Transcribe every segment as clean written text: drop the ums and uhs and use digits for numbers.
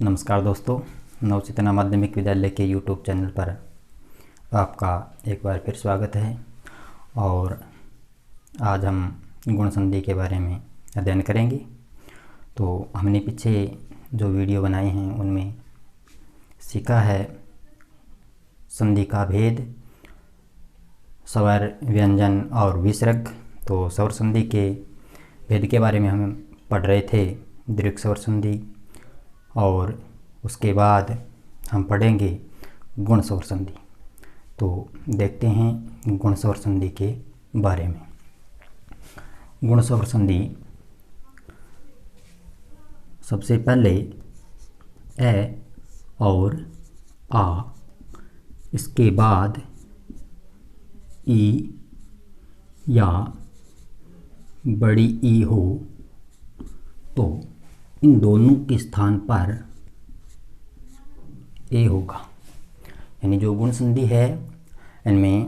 नमस्कार दोस्तों, नवचेतना माध्यमिक विद्यालय के यूट्यूब चैनल पर आपका एक बार फिर स्वागत है। और आज हम गुण संधि के बारे में अध्ययन करेंगे। तो हमने पीछे जो वीडियो बनाए हैं उनमें सीखा है संधि का भेद, स्वर, व्यंजन और विसर्ग। तो स्वर संधि के भेद के बारे में हम पढ़ रहे थे, दीर्घ स्वर संधि, और उसके बाद हम पढ़ेंगे गुण स्वर संधि। तो देखते हैं गुण स्वर संधि के बारे में। गुण स्वर संधि सबसे पहले ए और आ, इसके बाद ई या बड़ी ई हो तो इन दोनों के स्थान पर ए होगा। यानी जो गुण संधि है इनमें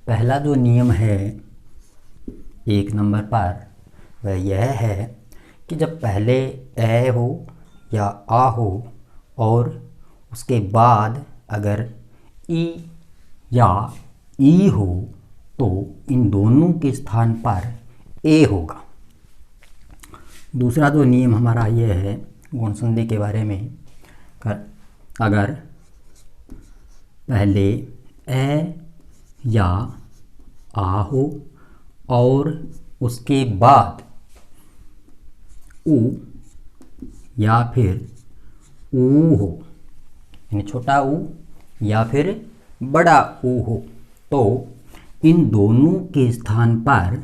पहला जो नियम है 1 नंबर पर वह यह है कि जब पहले ए हो या आ हो और उसके बाद अगर ई या ई हो तो इन दोनों के स्थान पर ए होगा। दूसरा जो नियम हमारा ये है गुण संधि के बारे में, अगर पहले ए या आ हो और उसके बाद उ या फिर ऊ हो, यानी छोटा ऊ या फिर बड़ा ऊ हो, तो इन दोनों के स्थान पर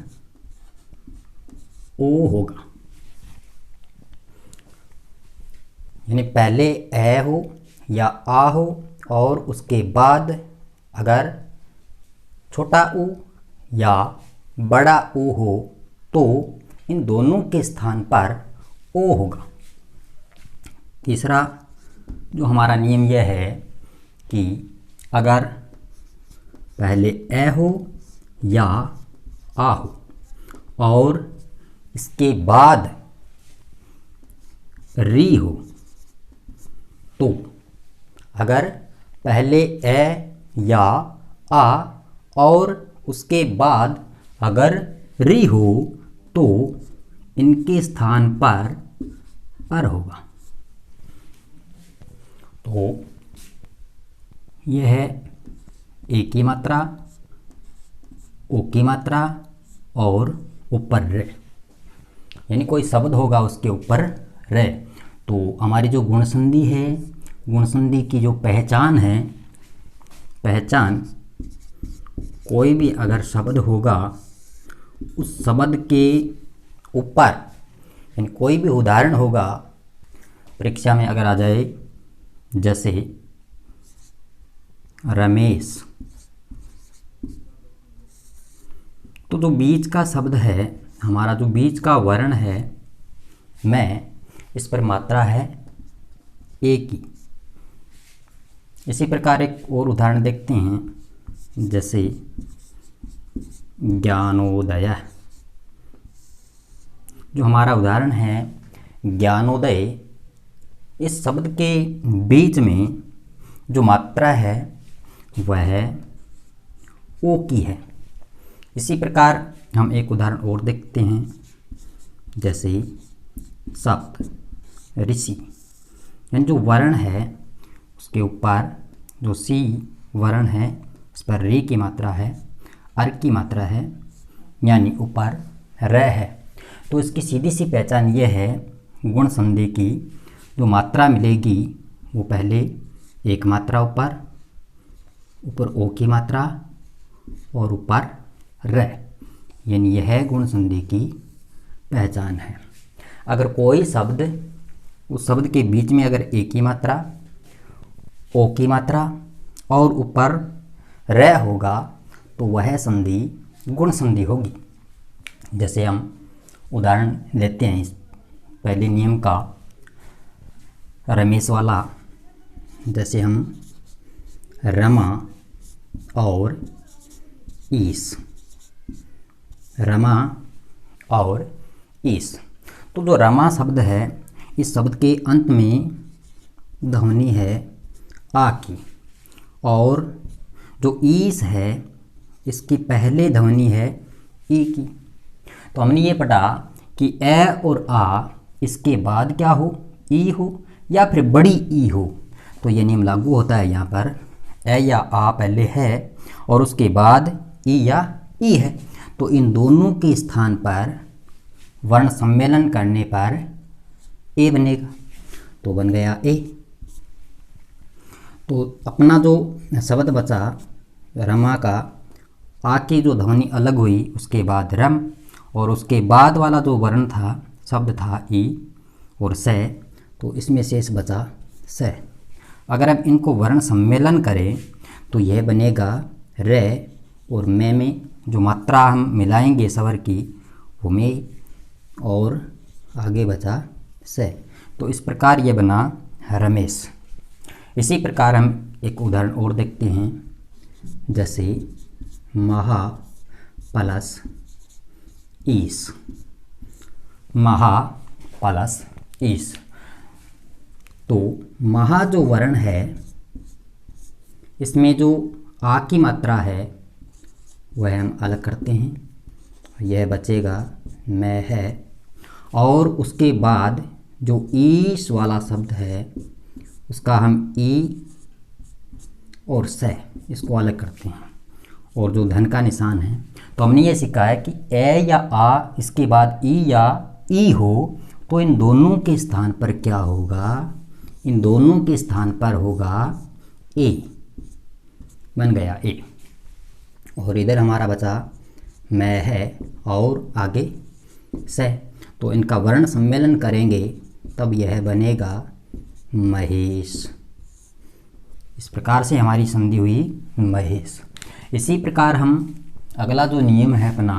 ओ होगा। यानी पहले ए हो या आ हो और उसके बाद अगर छोटा ऊ या बड़ा ऊ हो तो इन दोनों के स्थान पर ओ होगा। तीसरा जो हमारा नियम यह है कि अगर पहले ए हो या आ हो और इसके बाद री हो, तो अगर पहले ए या आ और उसके बाद अगर री हो तो इनके स्थान पर होगा। तो यह है ए की मात्रा, ओ की मात्रा और ऊपर रे, यानी कोई शब्द होगा उसके ऊपर रे। तो हमारी जो गुण संधि है, गुण संधि की जो पहचान है, पहचान कोई भी अगर शब्द होगा उस शब्द के ऊपर, यानी कोई भी उदाहरण होगा परीक्षा में अगर आ जाए, जैसे रमेश, तो जो बीच का शब्द है, हमारा जो बीच का वर्ण है मैं, इस पर मात्रा है ए की। इसी प्रकार एक और उदाहरण देखते हैं, जैसे ज्ञानोदय। जो हमारा उदाहरण है ज्ञानोदय, इस शब्द के बीच में जो मात्रा है वह ओ की है। इसी प्रकार हम एक उदाहरण और देखते हैं, जैसे सप्त, ऋषि, यानी जो वर्ण है उसके ऊपर जो सी वर्ण है उस पर री की मात्रा है, अर की मात्रा है, यानी ऊपर र है। तो इसकी सीधी सी पहचान ये है, गुण संधि की जो मात्रा मिलेगी वो पहले एक मात्रा ऊपर ओ की मात्रा और ऊपर र, यानी यह गुण संधि की पहचान है। अगर कोई शब्द, उस शब्द के बीच में अगर ए की मात्रा, ओ की मात्रा और ऊपर र होगा तो वह संधि गुण संधि होगी। जैसे हम उदाहरण लेते हैं इस पहले नियम का, रमेश वाला। जैसे हम रमा और ईस, रमा और ईस। तो जो रमा शब्द है, इस शब्द के अंत में ध्वनि है आ की, और जो ईस है इसकी पहले ध्वनि है ई की। तो हमने ये पढ़ा कि ए और आ इसके बाद क्या हो, ई हो या फिर बड़ी ई हो। तो ये नियम लागू होता है यहाँ पर, ए या आ पहले है और उसके बाद ई या ई है, तो इन दोनों के स्थान पर वर्ण सम्मेलन करने पर ए बनेगा, तो बन गया ए। तो अपना जो शब्द बचा रमा का, आ की जो ध्वनि अलग हुई उसके बाद रम, और उसके बाद वाला जो वर्ण था शब्द था ई और से, तो इसमें शेष बचा से। अगर अब इनको वर्ण सम्मेलन करें तो यह बनेगा रे, और में जो मात्रा हम मिलाएंगे स्वर की वो में, और आगे बचा से। तो इस प्रकार ये बना रमेश। इसी प्रकार हम एक उदाहरण और देखते हैं, जैसे महा प्लस ईस, महा प्लस ईस। तो महा जो वर्ण है इसमें जो आ की मात्रा है वह हम अलग करते हैं, यह बचेगा मैं है, और उसके बाद जो ईस वाला शब्द है उसका हम ई और से इसको अलग करते हैं, और जो धन का निशान है। तो हमने ये सीखा है कि ए या आ इसके बाद ई या ई हो तो इन दोनों के स्थान पर क्या होगा, इन दोनों के स्थान पर होगा ए, बन गया ए। और इधर हमारा बचा मैं है और आगे से, तो इनका वर्ण सम्मेलन करेंगे तब यह बनेगा महेश। इस प्रकार से हमारी संधि हुई महेश। इसी प्रकार हम अगला जो नियम है अपना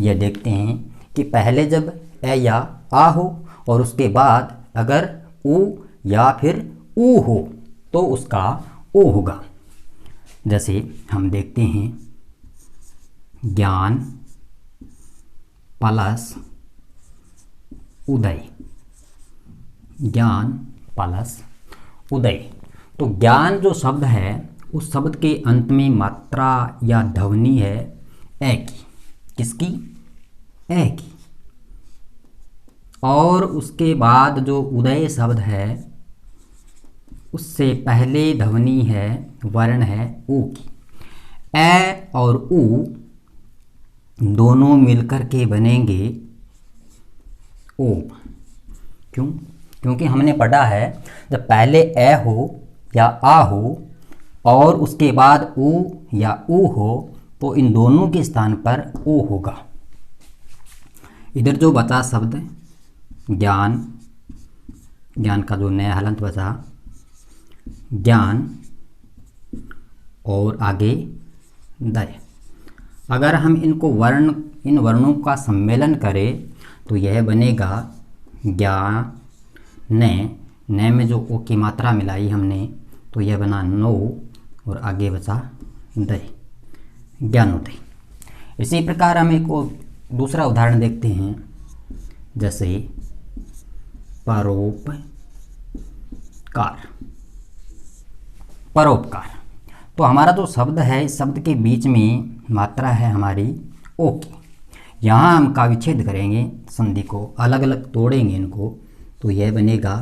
यह देखते हैं कि पहले जब ए या आ हो और उसके बाद अगर ऊ या फिर ऊ हो तो उसका ओ होगा। जैसे हम देखते हैं ज्ञान प्लस उदय, ज्ञान प्लस उदय। तो ज्ञान जो शब्द है उस शब्द के अंत में मात्रा या ध्वनि है ए की, किसकी, ए की, और उसके बाद जो उदय शब्द है उससे पहले ध्वनि है वर्ण है ऊ की। ए और ऊ दोनों मिलकर के बनेंगे ओ। क्यों? क्योंकि हमने पढ़ा है जब पहले ए हो या आ हो और उसके बाद ऊ या ऊ हो तो इन दोनों के स्थान पर ओ होगा। इधर जो बचा शब्द ज्ञान, ज्ञान का जो नया हलंत बचा ज्ञान और आगे दय। अगर हम इनको इन वर्णों का सम्मेलन करें तो यह बनेगा ज्ञान ने में जो ओ की मात्रा मिलाई हमने तो यह बना नो और आगे बचा दय, ज्ञानोदय। इसी प्रकार हम एक दूसरा उदाहरण देखते हैं, जैसे परोपकार। परोपकार तो हमारा जो शब्द है इस शब्द के बीच में मात्रा है हमारी ओ की। यहाँ हम का विच्छेद करेंगे, संधि को अलग अलग तोड़ेंगे इनको, तो यह बनेगा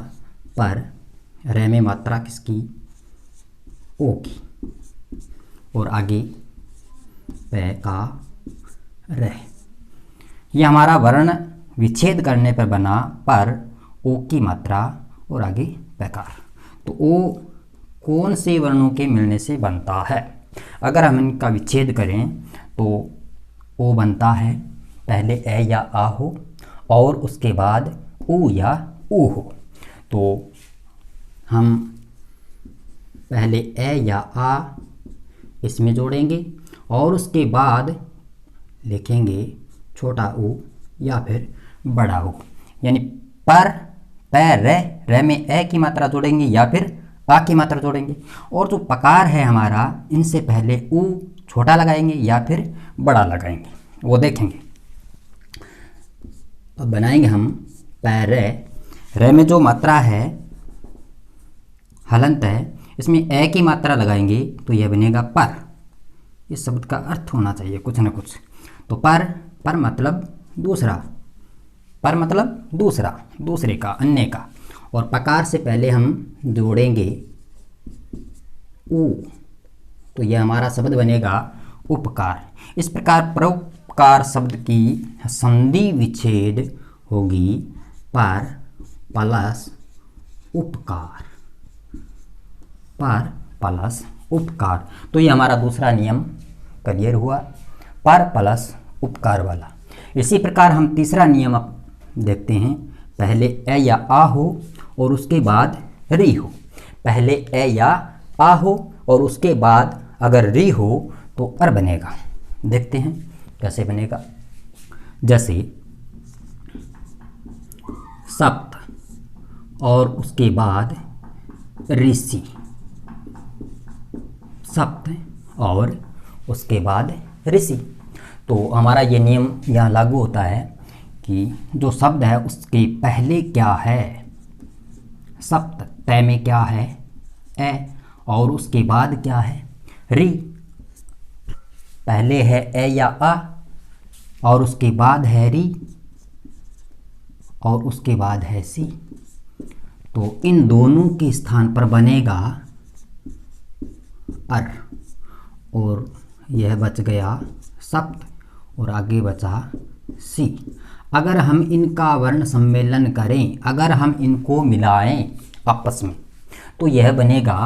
पर, रे में मात्रा किसकी, ओ की, और आगे पे का रे। यह हमारा वर्ण विच्छेद करने पर बना पर, ओ की मात्रा और आगे पैकार। तो ओ कौन से वर्णों के मिलने से बनता है? अगर हम इनका विच्छेद करें तो ओ बनता है पहले ए या आ हो और उसके बाद ऊ या ऊ हो। तो हम पहले ए या आ इसमें जोड़ेंगे और उसके बाद लिखेंगे छोटा ऊ या फिर बड़ा ऊ, यानी पर, पैर, रे में ए की मात्रा जोड़ेंगे या फिर आ की मात्रा जोड़ेंगे। और जो पकार है हमारा इनसे पहले ऊ छोटा लगाएंगे या फिर बड़ा लगाएंगे, वो देखेंगे। अब बनाएंगे हम पैर, रे में जो मात्रा है हलंत है, इसमें ए की मात्रा लगाएंगे तो यह बनेगा पर। इस शब्द का अर्थ होना चाहिए कुछ न कुछ। तो पर मतलब दूसरा, पर मतलब दूसरा, दूसरे का, अन्य का। और पकार से पहले हम जोड़ेंगे उ, तो यह हमारा शब्द बनेगा उपकार। इस प्रकार परोपकार शब्द की संधि विच्छेद होगी पर प्लस उपकार, पर प्लस उपकार। तो ये हमारा दूसरा नियम क्लियर हुआ, पर प्लस उपकार वाला। इसी प्रकार हम तीसरा नियम अब देखते हैं। पहले ए या आ हो और उसके बाद री हो। पहले ए या आ हो और उसके बाद अगर री हो तो अर बनेगा। देखते हैं कैसे बनेगा। जैसे सप्त और उसके बाद ऋषि, सप्त और उसके बाद ऋषि। तो हमारा ये नियम यहाँ लागू होता है कि जो शब्द है उसके पहले क्या है, सप्त, तय में क्या है ए, और उसके बाद क्या है री। पहले है ए या आ और उसके बाद है री और उसके बाद है सी। तो इन दोनों के स्थान पर बनेगा अर, और यह बच गया सप्त और आगे बचा सी। अगर हम इनका वर्ण सम्मेलन करें, अगर हम इनको मिलाएं आपस में, तो यह बनेगा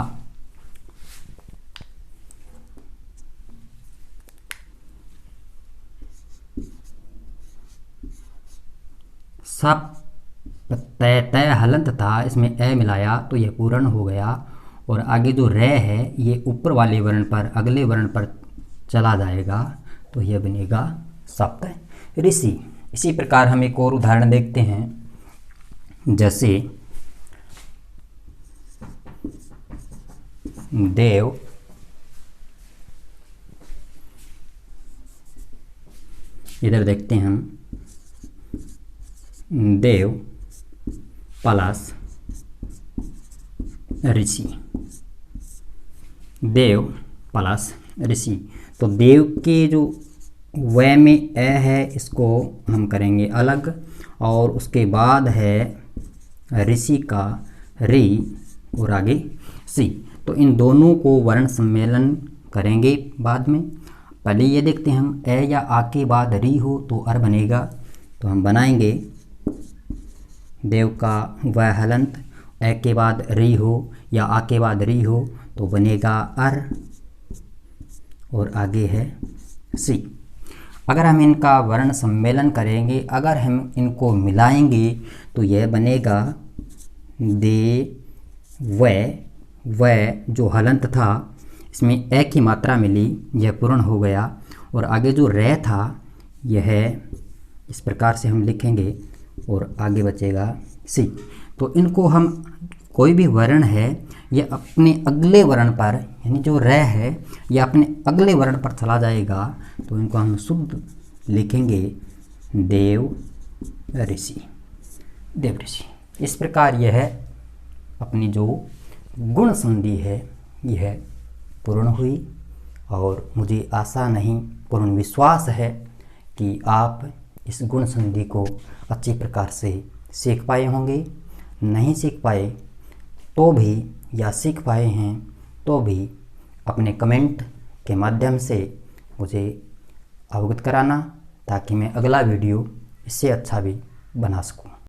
सप्त, तय हलंत था, इसमें ए मिलाया तो यह पूर्ण हो गया। और आगे जो रे है ये ऊपर वाले वर्ण पर, अगले वर्ण पर चला जाएगा, तो यह बनेगा सप्त ऋषि। इसी प्रकार हम एक और उदाहरण देखते हैं। जैसे देव, इधर देखते हैं हम, देव प्लस ऋषि, देव प्लस ऋषि। तो देव के जो व में ए है इसको हम करेंगे अलग, और उसके बाद है ऋषि का री और आगे सी। तो इन दोनों को वर्ण सम्मेलन करेंगे बाद में। पहले ये देखते हैं हम, ए या आ के बाद री हो तो अर बनेगा। तो हम बनाएंगे देव का व हलंत, ए के बाद री हो या आ के बाद री हो तो बनेगा अर और आगे है सी। अगर हम इनका वर्ण सम्मेलन करेंगे, अगर हम इनको मिलाएंगे तो यह बनेगा दे व जो हलंत था इसमें ए की मात्रा मिली, यह पूर्ण हो गया। और आगे जो रे था यह इस प्रकार से हम लिखेंगे और आगे बचेगा सी। तो इनको हम, कोई भी वर्ण है यह अपने अगले वर्ण पर, यानी जो रे है यह अपने अगले वर्ण पर चला जाएगा, तो इनको हम शुद्ध लिखेंगे देव ऋषि, देव ऋषि। इस प्रकार यह अपनी जो गुण संधि है यह पूर्ण हुई। और मुझे आशा नहीं, पूर्ण विश्वास है कि आप इस गुण संधि को अच्छी प्रकार से सीख पाए होंगे। नहीं सीख पाए तो भी, या सीख पाए हैं तो भी अपने कमेंट के माध्यम से मुझे अवगत कराना, ताकि मैं अगला वीडियो इससे अच्छा भी बना सकूं।